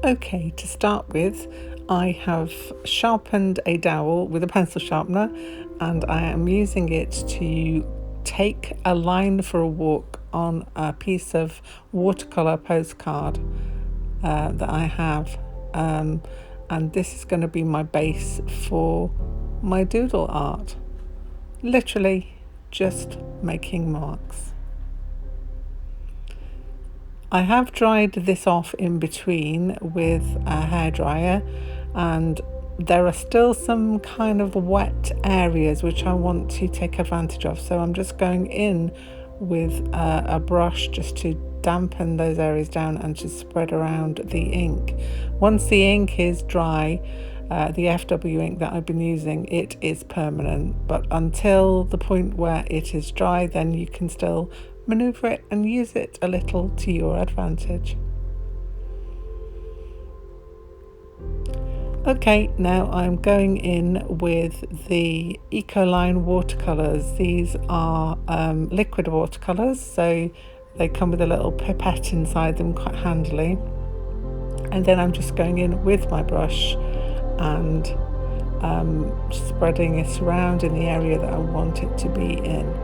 Okay, to start with, I have sharpened a dowel with a pencil sharpener, and I am using it to take a line for a walk on a piece of watercolour postcard that I have, and this is going to be my base for my doodle art. Literally just making marks. I have dried this off in between with a hairdryer, and there are still some kind of wet areas which I want to take advantage of, so I'm just going in with a brush just to dampen those areas down and to spread around the ink. Once the ink is dry, the FW ink that I've been using, it is permanent, but until the point where it is dry, then you can still maneuver it and use it a little to your advantage. Okay, now I'm going in with the Ecoline watercolours. These are liquid watercolours, so they come with a little pipette inside them quite handily. And then I'm just going in with my brush and spreading it around in the area that I want it to be in.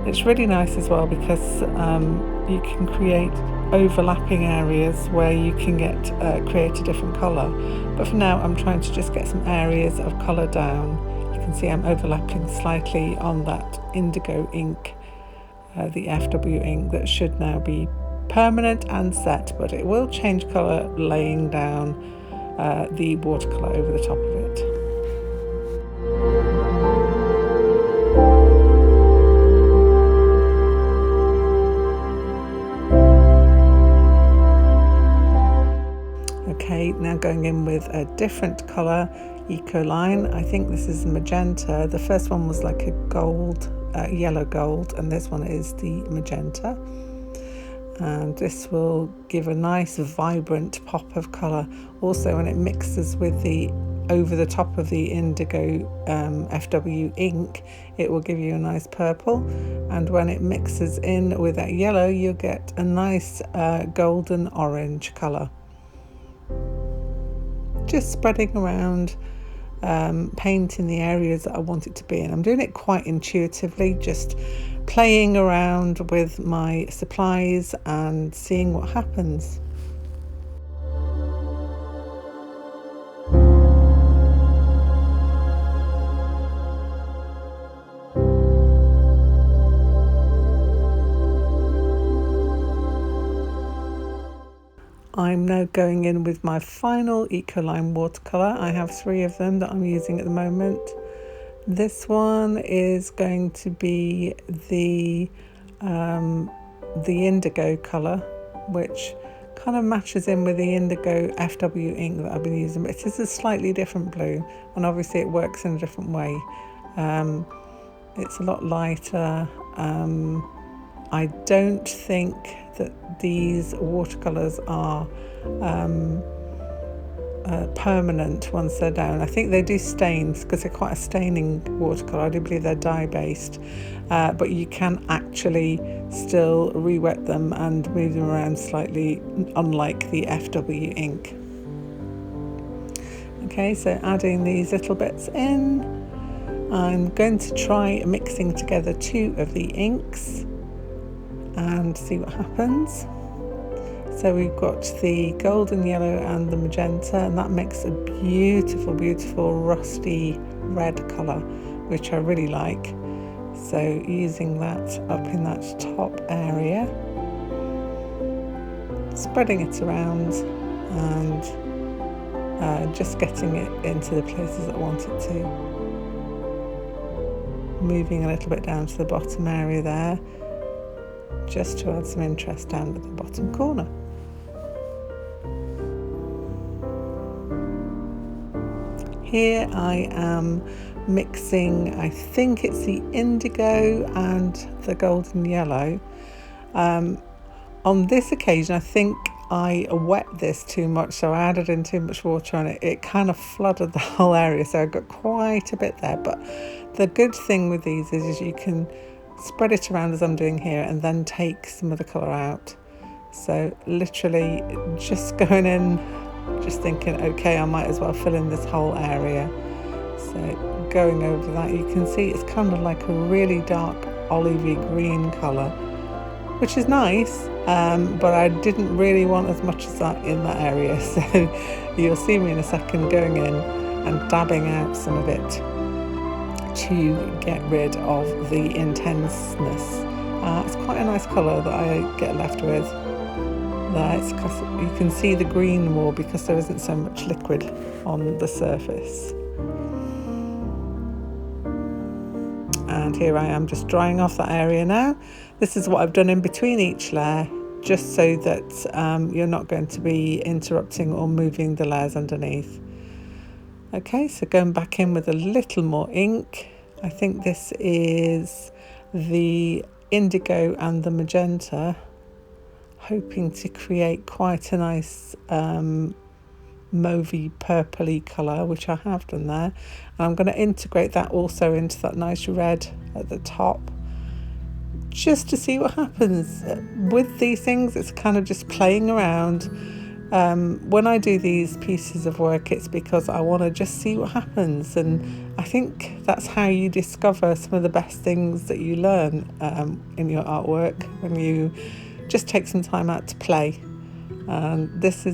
It's really nice as well because you can create overlapping areas where you can create a different colour. But for now I'm trying to just get some areas of colour down. You can see I'm overlapping slightly on that indigo ink, the FW ink that should now be permanent and set, but it will change colour laying down the watercolour over the top of it. Okay, now going in with a different colour, Ecoline. I think this is magenta. The first one was like a gold, yellow gold, and this one is the magenta. And this will give a nice vibrant pop of colour. Also, when it mixes with the over the top of the indigo FW ink, it will give you a nice purple, and when it mixes in with that yellow, you'll get a nice golden orange colour. Just spreading around, painting the areas that I want it to be in. I'm doing it quite intuitively, just playing around with my supplies and seeing what happens. I'm now going in with my final Ecoline watercolour. I have 3 of them that I'm using at the moment. This one is going to be the indigo colour, which kind of matches in with the indigo FW ink that I've been using. It is a slightly different blue, and obviously it works in a different way. It's a lot lighter. I don't think that these watercolours are permanent once they're down. I think they do stain because they're quite a staining watercolour. I do believe they're dye based, but you can actually still re-wet them and move them around slightly, unlike the FW ink. Okay, so adding these little bits in, I'm going to try mixing together 2 of the inks and see what happens. So we've got the golden yellow and the magenta, and that makes a beautiful, beautiful rusty red colour, which I really like. So using that up in that top area, spreading it around and just getting it into the places I want it to. Moving a little bit down to the bottom area there, just to add some interest down at the bottom corner. Here I am mixing, I think it's the indigo and the golden yellow. On this occasion, I think I wet this too much, so I added in too much water and it kind of flooded the whole area, so I got quite a bit there. But the good thing with these is you can spread it around as I'm doing here and then take some of the colour out. So literally just going in just thinking, okay, I might as well fill in this whole area. So going over that, you can see it's kind of like a really dark olivey green colour, which is nice, but I didn't really want as much as that in that area. So you'll see me in a second going in and dabbing out some of it to get rid of the intenseness. It's quite a nice colour that I get left with. There, it's 'cause you can see the green more because there isn't so much liquid on the surface. And here I am just drying off that area now. This is what I've done in between each layer, just so that you're not going to be interrupting or moving the layers underneath. Okay, so going back in with a little more ink. I think this is the indigo and the magenta, hoping to create quite a nice mauvey purpley colour, which I have done there. And I'm going to integrate that also into that nice red at the top, just to see what happens. With these things, it's kind of just playing around. When I do these pieces of work, it's because I want to just see what happens, and I think that's how you discover some of the best things that you learn in your artwork, when you just take some time out to play. And this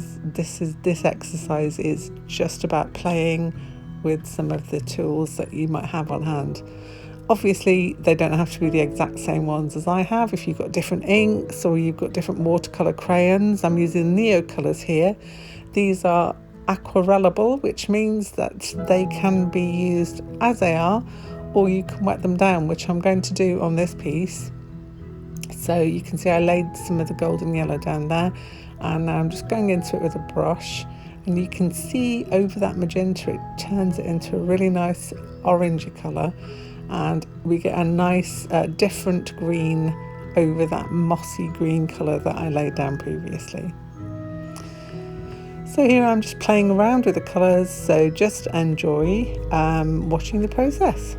exercise is just about playing with some of the tools that you might have on hand. Obviously, they don't have to be the exact same ones as I have. If you've got different inks or you've got different watercolour crayons, I'm using Neocolors here. These are aquarellable, which means that they can be used as they are, or you can wet them down, which I'm going to do on this piece. So you can see I laid some of the golden yellow down there, and now I'm just going into it with a brush, and you can see over that magenta it turns it into a really nice orangey colour, and we get a nice different green over that mossy green colour that I laid down previously. So here I'm just playing around with the colours, so just enjoy watching the process.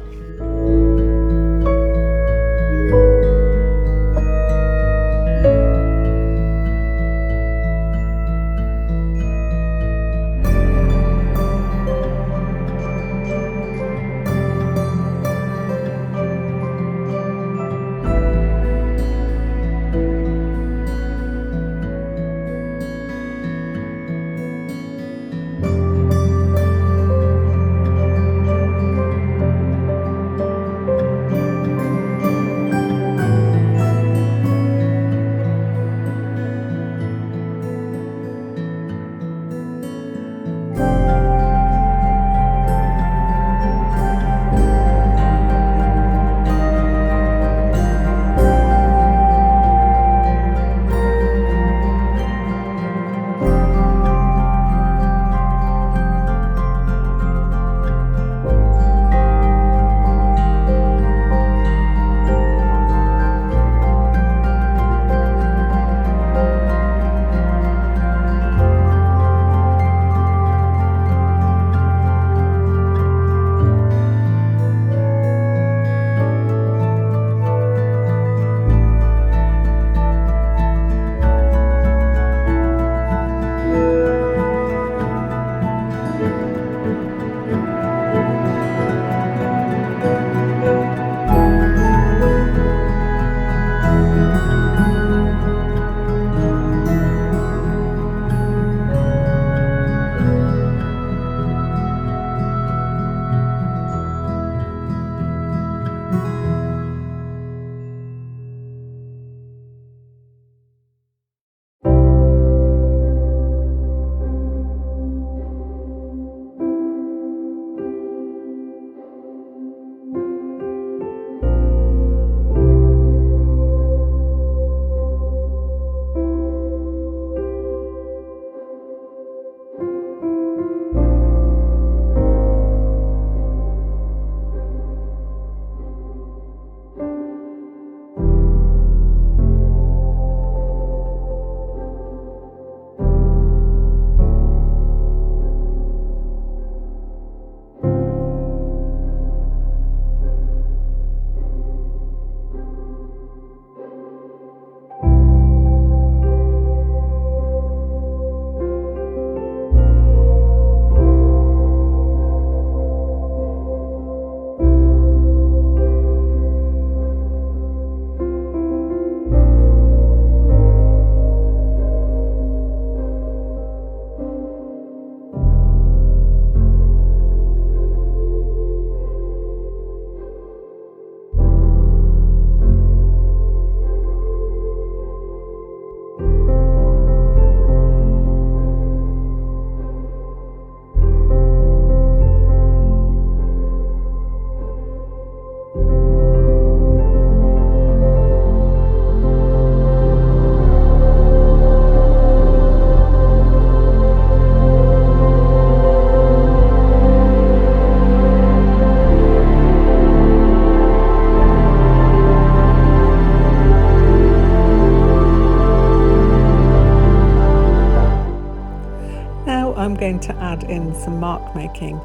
I'm going to add in some mark making.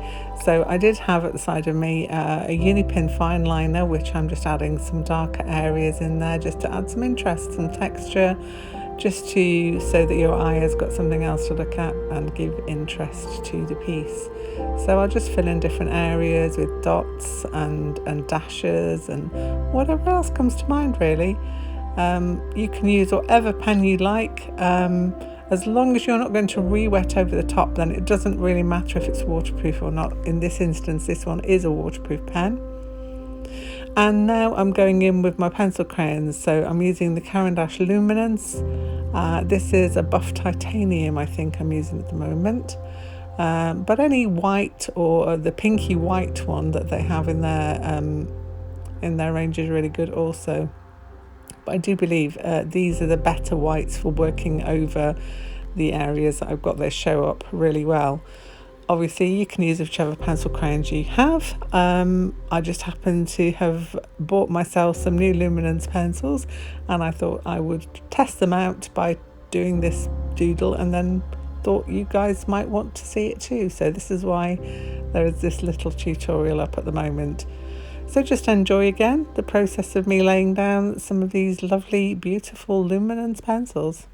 So I did have at the side of me a Unipin fine liner, which I'm just adding some darker areas in there just to add some interest, some texture, just to so that your eye has got something else to look at and give interest to the piece. So I'll just fill in different areas with dots and dashes and whatever else comes to mind, really. You can use whatever pen you like, as long as you're not going to re-wet over the top, then it doesn't really matter if it's waterproof or not. In this instance, this one is a waterproof pen. And now I'm going in with my pencil crayons. So I'm using the Caran Luminance. This is a buff titanium, I think I'm using at the moment. But any white or the pinky white one that they have in their range is really good also. But I do believe these are the better whites for working over the areas that I've got that show up really well. Obviously you can use whichever pencil crayons you have. I just happened to have bought myself some new Luminance pencils, and I thought I would test them out by doing this doodle, and then thought you guys might want to see it too. So this is why there is this little tutorial up at the moment. So just enjoy again the process of me laying down some of these lovely, beautiful Luminance pencils.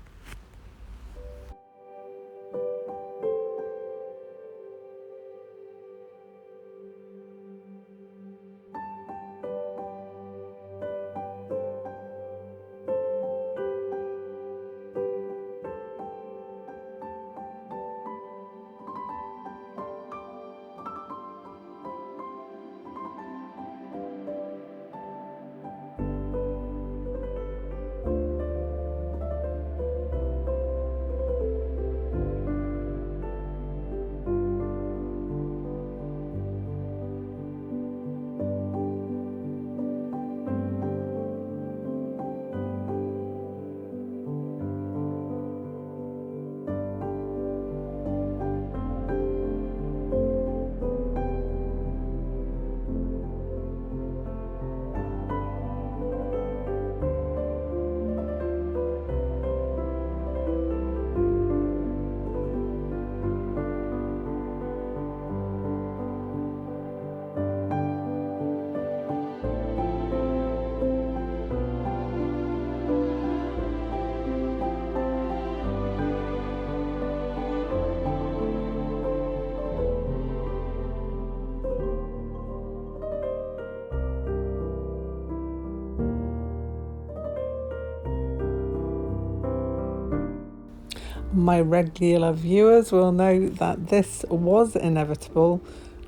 My regular viewers will know that this was inevitable.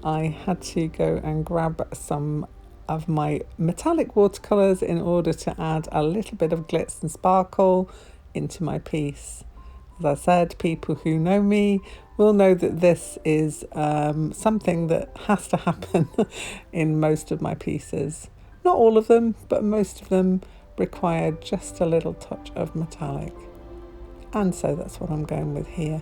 I had to go and grab some of my metallic watercolours in order to add a little bit of glitz and sparkle into my piece. As I said, people who know me will know that this is something that has to happen in most of my pieces. Not all of them, but most of them require just a little touch of metallic. And so that's what I'm going with here.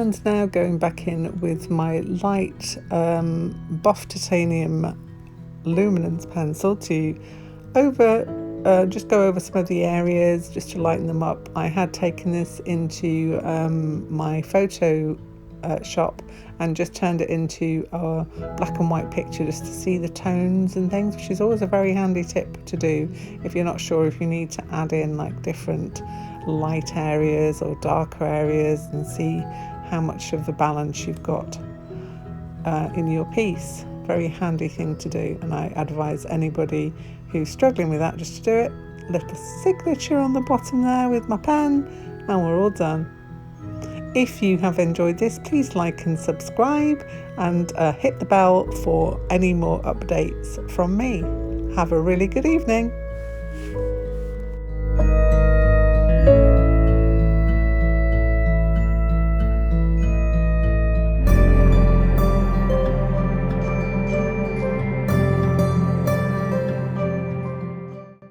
background now, going back in with my light buff titanium luminance pencil to just go over some of the areas just to lighten them up. I had taken this into my photo shop and just turned it into a black and white picture just to see the tones and things, which is always a very handy tip to do if you're not sure if you need to add in like different light areas or darker areas, and see how much of the balance you've got in your piece. Very handy thing to do, and I advise anybody who's struggling with that just to do it. Little signature on the bottom there with my pen, and we're all done. If you have enjoyed this, please like and subscribe, and hit the bell for any more updates from me. Have a really good evening.